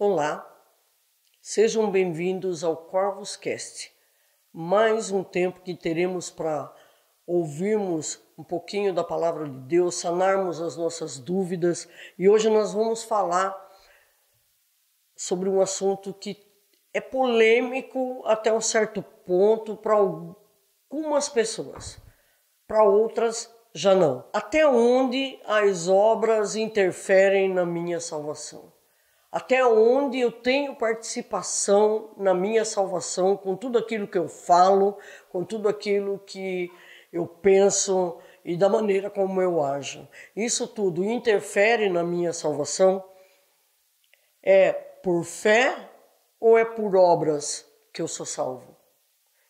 Olá, sejam bem-vindos ao Corvus Cast. Mais um tempo que teremos para ouvirmos um pouquinho da palavra de Deus, sanarmos as nossas dúvidas. E hoje nós vamos falar sobre um assunto que é polêmico até um certo ponto para algumas pessoas, para outras já não. Até onde as obras interferem na minha salvação? Até onde eu tenho participação na minha salvação, com tudo aquilo que eu falo, com tudo aquilo que eu penso e da maneira como eu ajo. Isso tudo interfere na minha salvação? É por fé ou é por obras que eu sou salvo?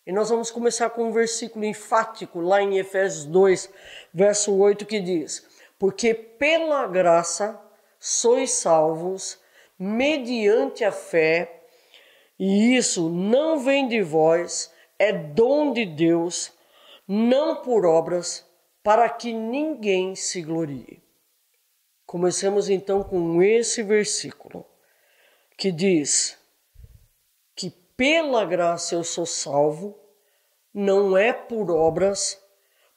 E nós vamos começar com um versículo enfático lá em Efésios 2, verso 8, que diz: porque pela graça sois salvos, mediante a fé, e isso não vem de vós, é dom de Deus, não por obras, para que ninguém se glorie. Comecemos então com esse versículo, que diz que pela graça eu sou salvo, não é por obras,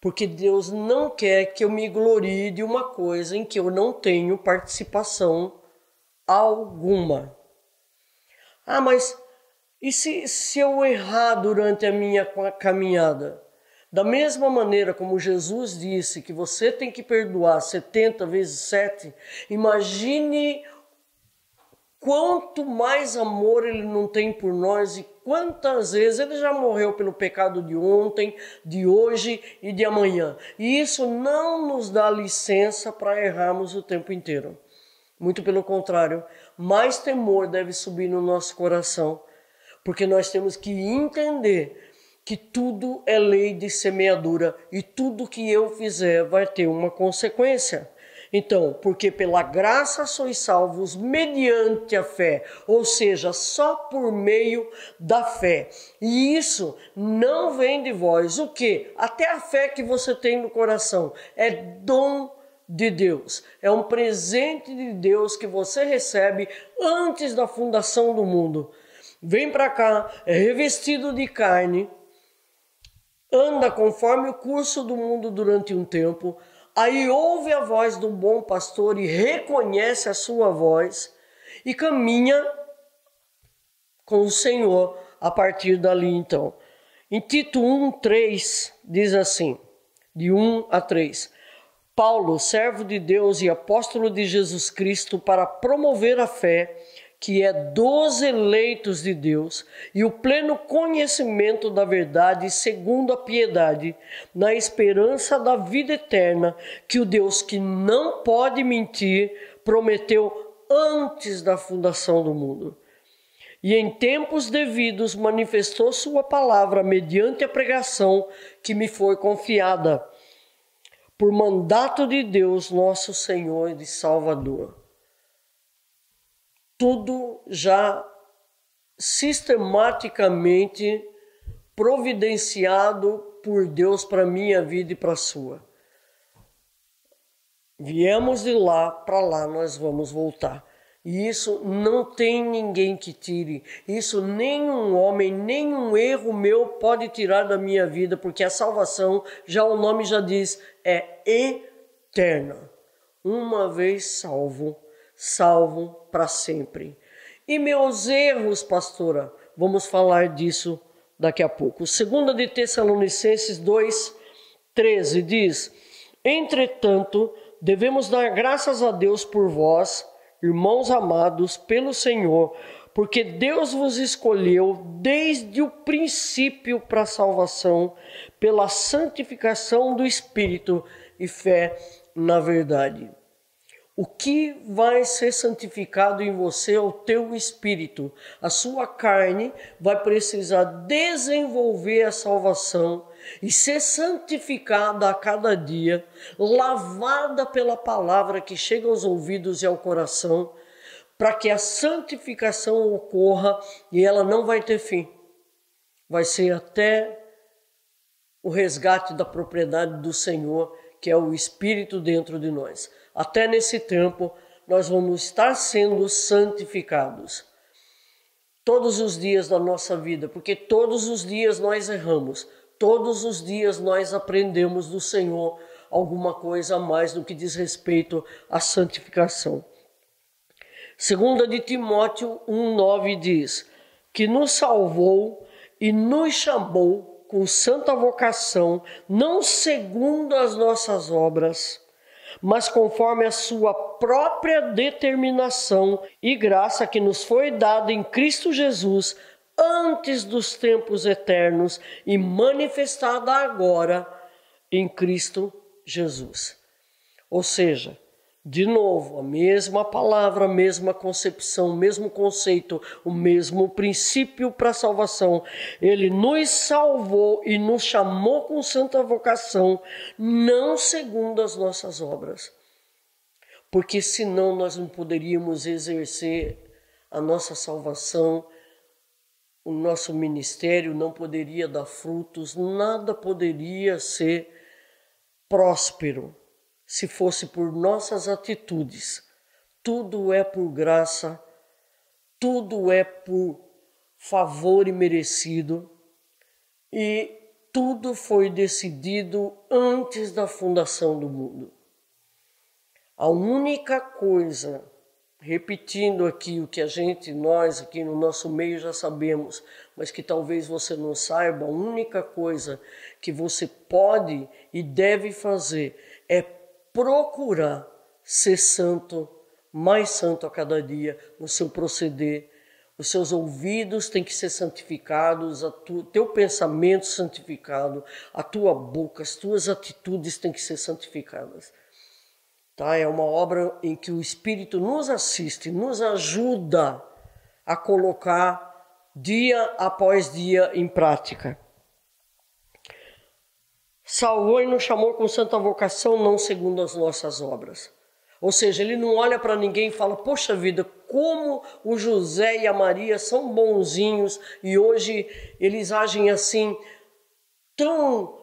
porque Deus não quer que eu me glorie de uma coisa em que eu não tenho participação alguma. Mas e se eu errar durante a minha caminhada? Da mesma maneira como Jesus disse que você tem que perdoar 70 vezes 7, imagine quanto mais amor Ele não tem por nós e quantas vezes Ele já morreu pelo pecado de ontem, de hoje e de amanhã. E isso não nos dá licença para errarmos o tempo inteiro. Muito pelo contrário, mais temor deve subir no nosso coração, porque nós temos que entender que tudo é lei de semeadura e tudo que eu fizer vai ter uma consequência. Então, porque pela graça sois salvos mediante a fé, ou seja, só por meio da fé. E isso não vem de vós. O quê? Até a fé que você tem no coração é dom de Deus, é um presente de Deus que você recebe antes da fundação do mundo. Vem para cá, é revestido de carne, anda conforme o curso do mundo durante um tempo, aí ouve a voz do bom pastor e reconhece a sua voz e caminha com o Senhor a partir dali então. Em Tito 1:3 diz assim, de 1 a 3: Paulo, servo de Deus e apóstolo de Jesus Cristo, para promover a fé, que é dos eleitos de Deus, e o pleno conhecimento da verdade segundo a piedade, na esperança da vida eterna, que o Deus que não pode mentir, prometeu antes da fundação do mundo. E em tempos devidos manifestou sua palavra mediante a pregação que me foi confiada, por mandato de Deus, nosso Senhor e Salvador. Tudo já sistematicamente providenciado por Deus para a minha vida e para a sua. Viemos de lá, para lá nós vamos voltar. E isso não tem ninguém que tire. Isso nenhum homem, nenhum erro meu pode tirar da minha vida, porque a salvação, já o nome já diz, é eterna. Uma vez salvo, salvo para sempre. E meus erros, pastora, vamos falar disso daqui a pouco. 2 de Tessalonicenses 2:13 diz: entretanto, devemos dar graças a Deus por vós, irmãos amados pelo Senhor, porque Deus vos escolheu desde o princípio para a salvação, pela santificação do Espírito e fé na verdade. O que vai ser santificado em você é o teu espírito. A sua carne vai precisar desenvolver a salvação e ser santificada a cada dia, lavada pela palavra que chega aos ouvidos e ao coração, para que a santificação ocorra e ela não vai ter fim. Vai ser até o resgate da propriedade do Senhor, que é o Espírito dentro de nós. Até nesse tempo, nós vamos estar sendo santificados. Todos os dias da nossa vida, porque todos os dias nós erramos, todos os dias nós aprendemos do Senhor alguma coisa a mais no que diz respeito à santificação. 2 de Timóteo 1,9 diz que nos salvou e nos chamou com santa vocação, não segundo as nossas obras, mas conforme a sua própria determinação e graça que nos foi dada em Cristo Jesus antes dos tempos eternos e manifestada agora em Cristo Jesus. Ou seja, de novo, a mesma palavra, a mesma concepção, o mesmo conceito, o mesmo princípio para a salvação. Ele nos salvou e nos chamou com santa vocação, não segundo as nossas obras. Porque senão nós não poderíamos exercer a nossa salvação, o nosso ministério não poderia dar frutos, nada poderia ser próspero se fosse por nossas atitudes. Tudo é por graça, tudo é por favor imerecido e tudo foi decidido antes da fundação do mundo. A única coisa, repetindo aqui o que nós aqui no nosso meio já sabemos, mas que talvez você não saiba, a única coisa que você pode e deve fazer é procurar ser santo, mais santo a cada dia no seu proceder. Os seus ouvidos têm que ser santificados, teu pensamento santificado, a tua boca, as tuas atitudes têm que ser santificadas. Tá? É uma obra em que o Espírito nos assiste, nos ajuda a colocar dia após dia em prática. Salvou e nos chamou com santa vocação, não segundo as nossas obras. Ou seja, ele não olha para ninguém e fala, poxa vida, como o José e a Maria são bonzinhos e hoje eles agem assim tão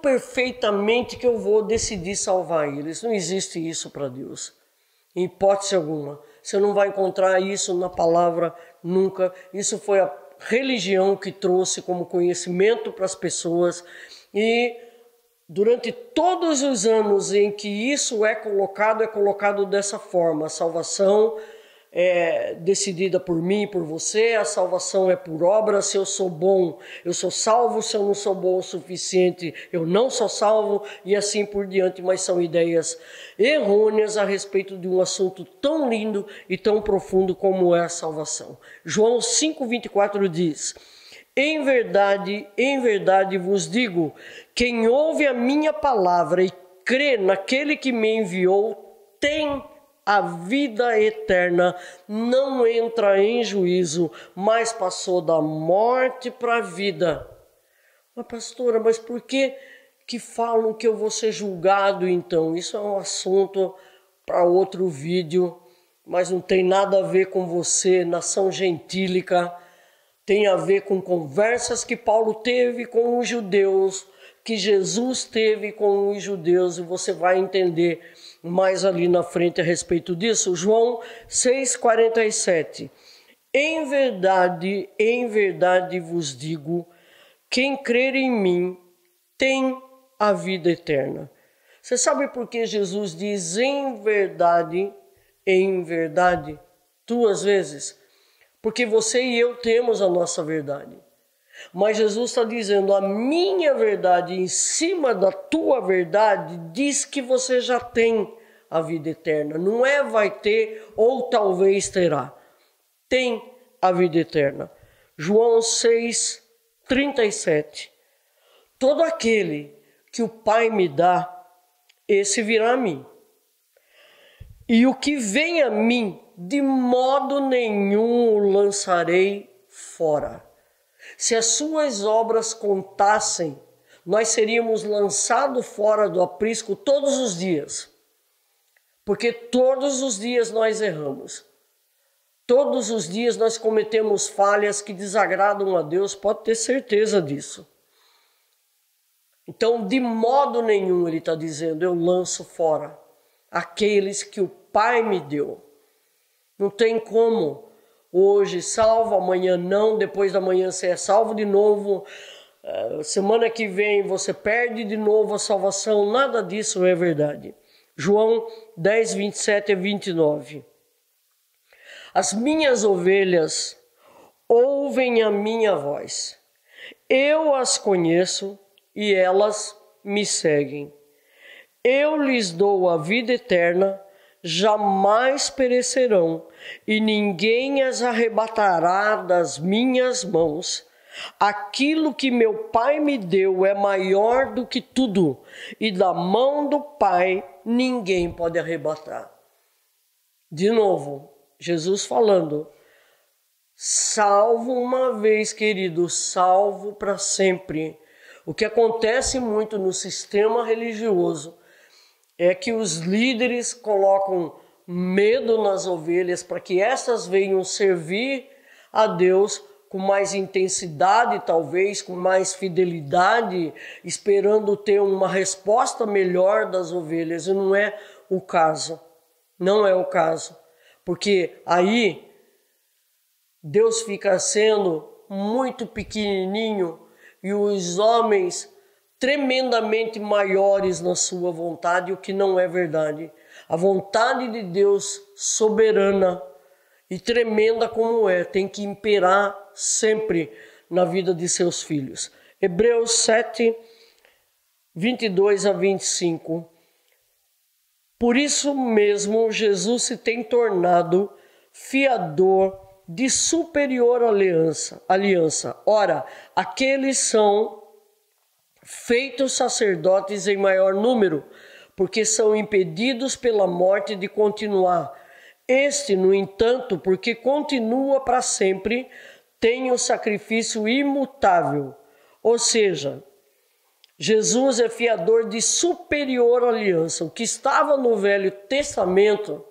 perfeitamente que eu vou decidir salvar eles. Não existe isso para Deus, em hipótese alguma. Você não vai encontrar isso na palavra nunca. Isso foi a religião que trouxe como conhecimento para as pessoas e durante todos os anos em que isso é colocado dessa forma. A salvação é decidida por mim e por você, a salvação é por obra. Se eu sou bom, eu sou salvo. Se eu não sou bom o suficiente, eu não sou salvo, e assim por diante. Mas são ideias errôneas a respeito de um assunto tão lindo e tão profundo como é a salvação. João 5,24 diz: em verdade vos digo, quem ouve a minha palavra e crê naquele que me enviou, tem a vida eterna, não entra em juízo, mas passou da morte para a vida. Mas pastora, mas por que falam que eu vou ser julgado então? Isso é um assunto para outro vídeo, mas não tem nada a ver com você, nação gentílica. Tem a ver com conversas que Paulo teve com os judeus, que Jesus teve com os judeus, e você vai entender mais ali na frente a respeito disso. João 6,47. Em verdade vos digo, quem crer em mim tem a vida eterna. Você sabe por que Jesus diz em verdade, duas vezes? Porque você e eu temos a nossa verdade. Mas Jesus está dizendo, a minha verdade em cima da tua verdade diz que você já tem a vida eterna. Não é vai ter ou talvez terá. Tem a vida eterna. João 6,37. Todo aquele que o Pai me dá, esse virá a mim. E o que vem a mim, de modo nenhum o lançarei fora. Se as suas obras contassem, nós seríamos lançados fora do aprisco todos os dias. Porque todos os dias nós erramos. Todos os dias nós cometemos falhas que desagradam a Deus, pode ter certeza disso. Então, de modo nenhum, ele está dizendo, eu lanço fora aqueles que o Pai me deu. Não tem como. Hoje salvo, amanhã não, depois da manhã você é salvo de novo. Semana que vem você perde de novo a salvação. Nada disso é verdade. João 10, 27 a 29. As minhas ovelhas ouvem a minha voz. Eu as conheço e elas me seguem. Eu lhes dou a vida eterna, jamais perecerão, e ninguém as arrebatará das minhas mãos. Aquilo que meu Pai me deu é maior do que tudo, e da mão do Pai ninguém pode arrebatar. De novo, Jesus falando, salvo uma vez, querido, salvo para sempre. O que acontece muito no sistema religioso é que os líderes colocam medo nas ovelhas para que essas venham servir a Deus com mais intensidade, talvez, com mais fidelidade, esperando ter uma resposta melhor das ovelhas. E não é o caso. Não é o caso. Porque aí Deus fica sendo muito pequenininho e os homens tremendamente maiores na sua vontade, o que não é verdade. A vontade de Deus soberana e tremenda como é, tem que imperar sempre na vida de seus filhos. Hebreus 7, 22 a 25. Por isso mesmo Jesus se tem tornado fiador de superior aliança. Ora, aqueles são feitos sacerdotes em maior número, porque são impedidos pela morte de continuar. Este, no entanto, porque continua para sempre, tem o sacrifício imutável. Ou seja, Jesus é fiador de superior aliança. O que estava no Velho Testamento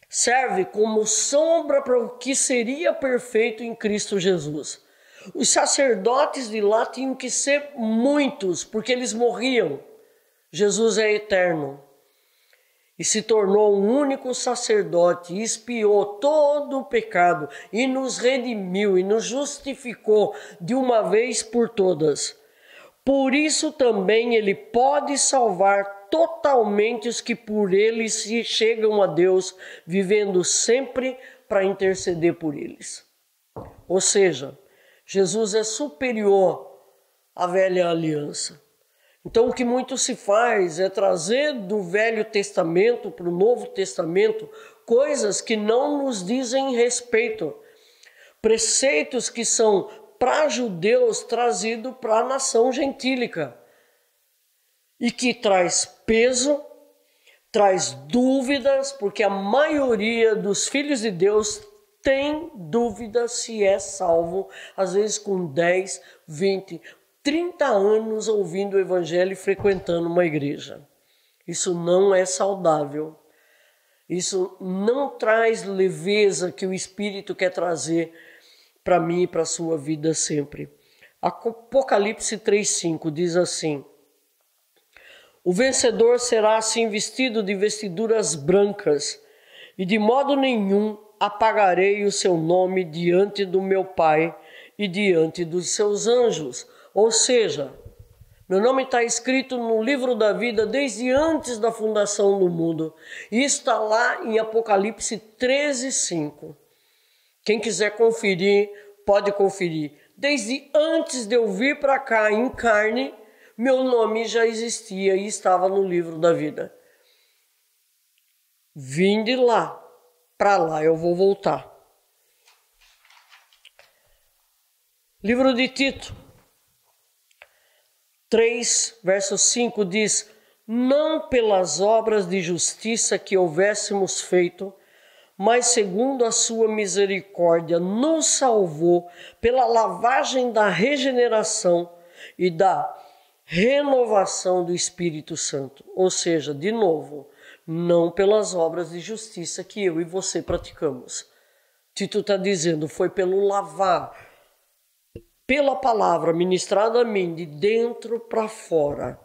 serve como sombra para o que seria perfeito em Cristo Jesus. Os sacerdotes de lá tinham que ser muitos, porque eles morriam. Jesus é eterno. E se tornou um único sacerdote, expiou todo o pecado, e nos redimiu, e nos justificou de uma vez por todas. Por isso também ele pode salvar totalmente os que por ele se chegam a Deus, vivendo sempre para interceder por eles. Ou seja, Jesus é superior à velha aliança. Então o que muito se faz é trazer do Velho Testamento para o Novo Testamento coisas que não nos dizem respeito. Preceitos que são para judeus trazidos para a nação gentílica. E que traz peso, traz dúvidas, porque a maioria dos filhos de Deus tem dúvida se é salvo, às vezes com 10, 20, 30 anos ouvindo o evangelho e frequentando uma igreja. Isso não é saudável. Isso não traz leveza que o Espírito quer trazer para mim e para a sua vida sempre. Apocalipse 3,5 diz assim: o vencedor será assim vestido de vestiduras brancas, e de modo nenhum apagarei o seu nome diante do meu Pai e diante dos seus anjos. Ou seja, meu nome está escrito no livro da vida desde antes da fundação do mundo. E está lá em Apocalipse 13:5. Quem quiser conferir, pode conferir. Desde antes de eu vir para cá em carne, meu nome já existia e estava no livro da vida. Vim de lá, para lá eu vou voltar. Livro de Tito 3, verso 5 diz: não pelas obras de justiça que houvéssemos feito, mas segundo a sua misericórdia nos salvou pela lavagem da regeneração e da renovação do Espírito Santo. Ou seja, de novo, não pelas obras de justiça que eu e você praticamos. Tito está dizendo, foi pelo lavar, pela palavra ministrada a mim, de dentro para fora,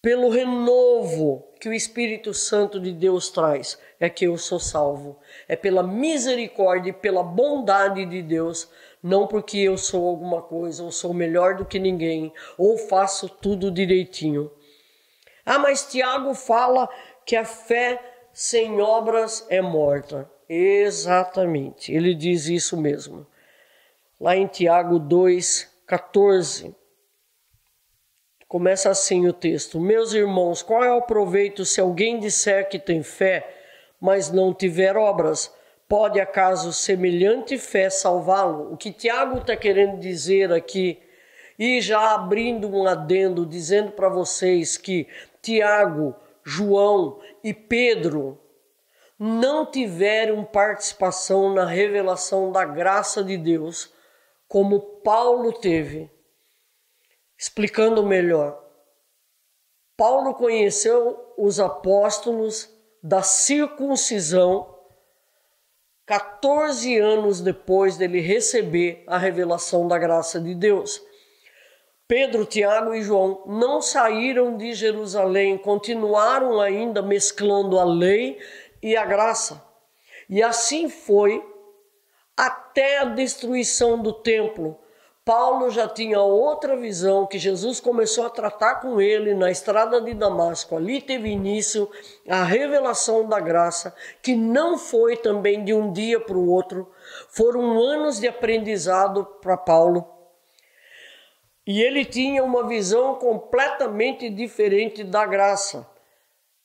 pelo renovo que o Espírito Santo de Deus traz, é que eu sou salvo. É pela misericórdia e pela bondade de Deus, não porque eu sou alguma coisa, ou sou melhor do que ninguém, ou faço tudo direitinho. Ah, mas Tiago fala que a fé sem obras é morta. Exatamente, ele diz isso mesmo. Lá em Tiago 2,14, começa assim o texto: meus irmãos, qual é o proveito se alguém disser que tem fé, mas não tiver obras? Pode acaso semelhante fé salvá-lo? O que Tiago está querendo dizer aqui, e já abrindo um adendo, dizendo para vocês que Tiago, João e Pedro não tiveram participação na revelação da graça de Deus, como Paulo teve. Explicando melhor, Paulo conheceu os apóstolos da circuncisão 14 anos depois dele receber a revelação da graça de Deus. Pedro, Tiago e João não saíram de Jerusalém, continuaram ainda mesclando a lei e a graça. E assim foi até a destruição do templo. Paulo já tinha outra visão, que Jesus começou a tratar com ele na estrada de Damasco. Ali teve início a revelação da graça, que não foi também de um dia para o outro. Foram anos de aprendizado para Paulo. E ele tinha uma visão completamente diferente da graça.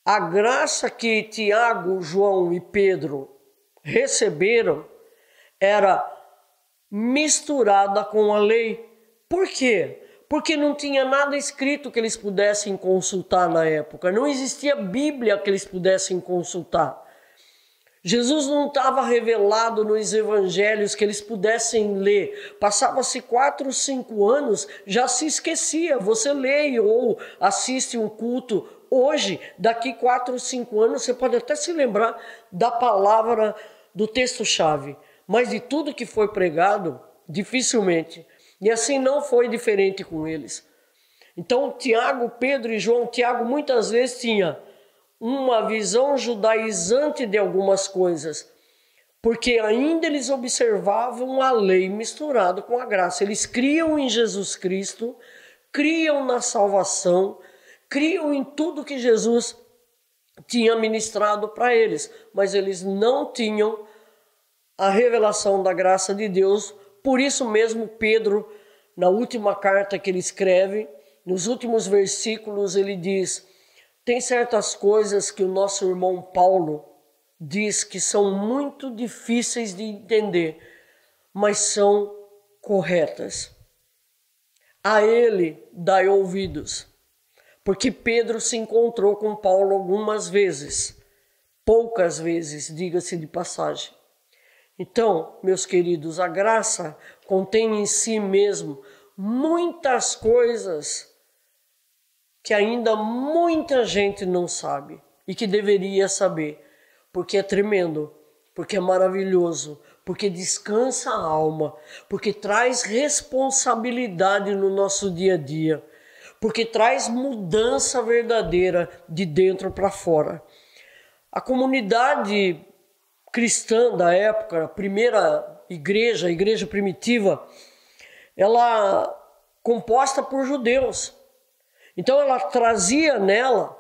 A graça que Tiago, João e Pedro receberam era misturada com a lei. Por quê? Porque não tinha nada escrito que eles pudessem consultar na época. Não existia Bíblia que eles pudessem consultar. Jesus não estava revelado nos evangelhos que eles pudessem ler. Passava-se 4, 5 anos, já se esquecia. Você lê ou assiste um culto hoje, daqui 4, 5 anos, você pode até se lembrar da palavra do texto-chave. Mas de tudo que foi pregado, dificilmente. E assim não foi diferente com eles. Então, Tiago, Pedro e João, Tiago muitas vezes tinha uma visão judaizante de algumas coisas, porque ainda eles observavam a lei misturada com a graça. Eles criam em Jesus Cristo, criam na salvação, criam em tudo que Jesus tinha ministrado para eles, mas eles não tinham a revelação da graça de Deus. Por isso mesmo Pedro, na última carta que ele escreve, nos últimos versículos ele diz: tem certas coisas que o nosso irmão Paulo diz que são muito difíceis de entender, mas são corretas. A ele dai ouvidos, porque Pedro se encontrou com Paulo algumas vezes, poucas vezes, diga-se de passagem. Então, meus queridos, a graça contém em si mesmo muitas coisas que ainda muita gente não sabe e que deveria saber, porque é tremendo, porque é maravilhoso, porque descansa a alma, porque traz responsabilidade no nosso dia a dia, porque traz mudança verdadeira de dentro para fora. A comunidade cristã da época, a primeira igreja, a igreja primitiva, ela composta por judeus. Então ela trazia nela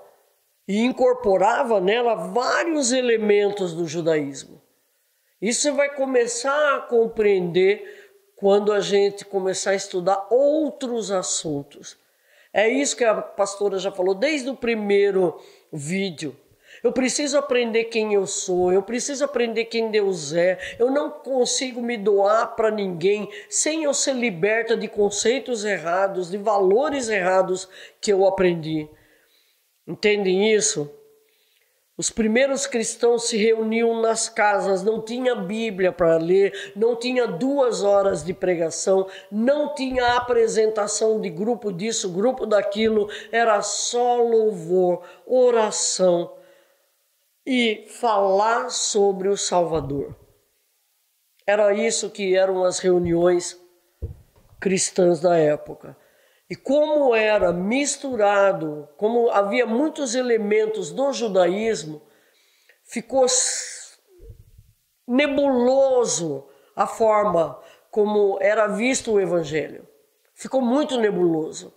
e incorporava nela vários elementos do judaísmo. Isso você vai começar a compreender quando a gente começar a estudar outros assuntos. É isso que a pastora já falou desde o primeiro vídeo. Eu preciso aprender quem eu sou, eu preciso aprender quem Deus é. Eu não consigo me doar para ninguém sem eu ser liberta de conceitos errados, de valores errados que eu aprendi. Entendem isso? Os primeiros cristãos se reuniam nas casas, não tinha Bíblia para ler, não tinha 2 horas de pregação, não tinha apresentação de grupo disso, grupo daquilo, era só louvor, oração e falar sobre o Salvador. Era isso que eram as reuniões cristãs da época. E como era misturado, como havia muitos elementos do judaísmo, ficou nebuloso a forma como era visto o evangelho. Ficou muito nebuloso.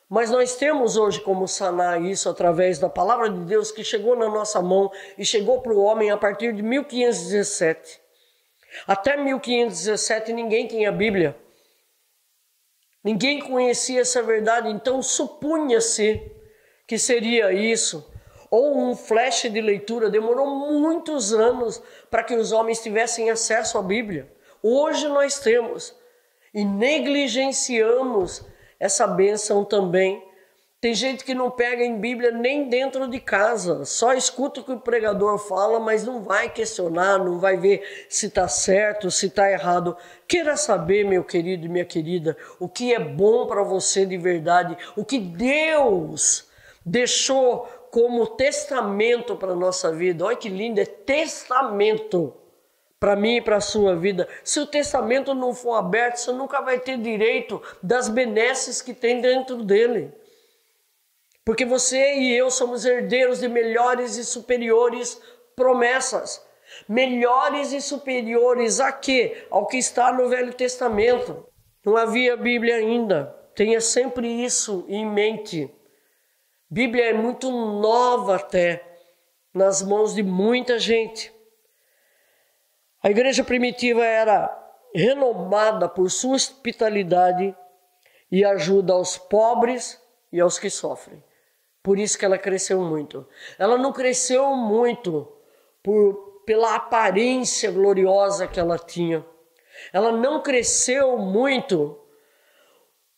Mas nós temos hoje como sanar isso através da palavra de Deus que chegou na nossa mão e chegou para o homem a partir de 1517. Até 1517 ninguém tinha Bíblia. Ninguém conhecia essa verdade, então supunha-se que seria isso. Ou um flash de leitura, demorou muitos anos para que os homens tivessem acesso à Bíblia. Hoje nós temos e negligenciamos essa bênção também. Tem gente que não pega em Bíblia nem dentro de casa, só escuta o que o pregador fala, mas não vai questionar, não vai ver se está certo, se está errado. Queira saber, meu querido e minha querida, o que é bom para você de verdade, o que Deus deixou como testamento para a nossa vida. Olha que lindo, é testamento para mim e para a sua vida. Se o testamento não for aberto, você nunca vai ter direito das benesses que tem dentro dele. Porque você e eu somos herdeiros de melhores e superiores promessas. Melhores e superiores a quê? Ao que está no Velho Testamento. Não havia Bíblia ainda. Tenha sempre isso em mente. Bíblia é muito nova até, nas mãos de muita gente. A igreja primitiva era renomada por sua hospitalidade e ajuda aos pobres e aos que sofrem. Por isso que ela cresceu muito. Ela não cresceu muito pela aparência gloriosa que ela tinha. Ela não cresceu muito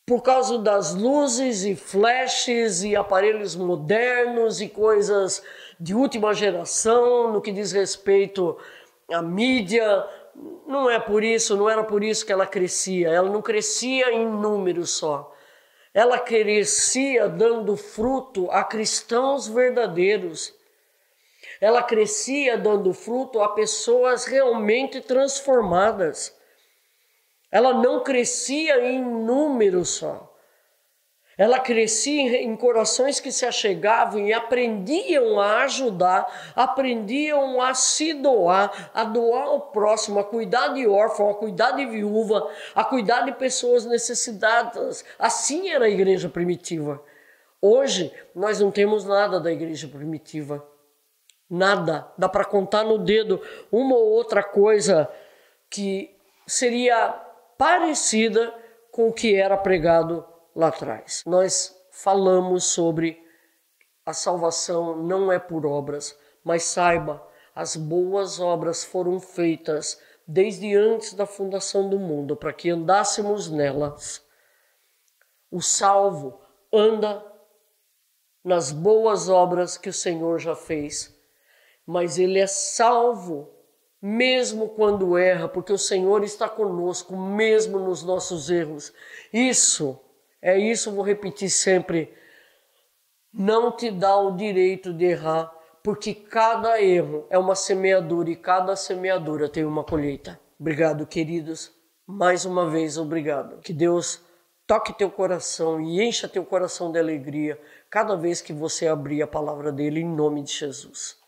por causa das luzes e flashes e aparelhos modernos e coisas de última geração no que diz respeito à mídia. Não é por isso, não era por isso que ela crescia. Ela não crescia em números só. Ela crescia dando fruto a cristãos verdadeiros. Ela crescia dando fruto a pessoas realmente transformadas. Ela não crescia em números só. Ela crescia em corações que se achegavam e aprendiam a ajudar, aprendiam a se doar, a doar ao próximo, a cuidar de órfão, a cuidar de viúva, a cuidar de pessoas necessitadas. Assim era a igreja primitiva. Hoje, nós não temos nada da igreja primitiva. Nada. Dá para contar no dedo uma ou outra coisa que seria parecida com o que era pregado lá atrás. Nós falamos sobre a salvação não é por obras, mas saiba, as boas obras foram feitas desde antes da fundação do mundo, para que andássemos nelas. O salvo anda nas boas obras que o Senhor já fez, mas ele é salvo mesmo quando erra, porque o Senhor está conosco, mesmo nos nossos erros. Isso, vou repetir sempre, não te dá o direito de errar, porque cada erro é uma semeadura e cada semeadura tem uma colheita. Obrigado, queridos. Mais uma vez, obrigado. Que Deus toque teu coração e encha teu coração de alegria cada vez que você abrir a palavra dele, em nome de Jesus.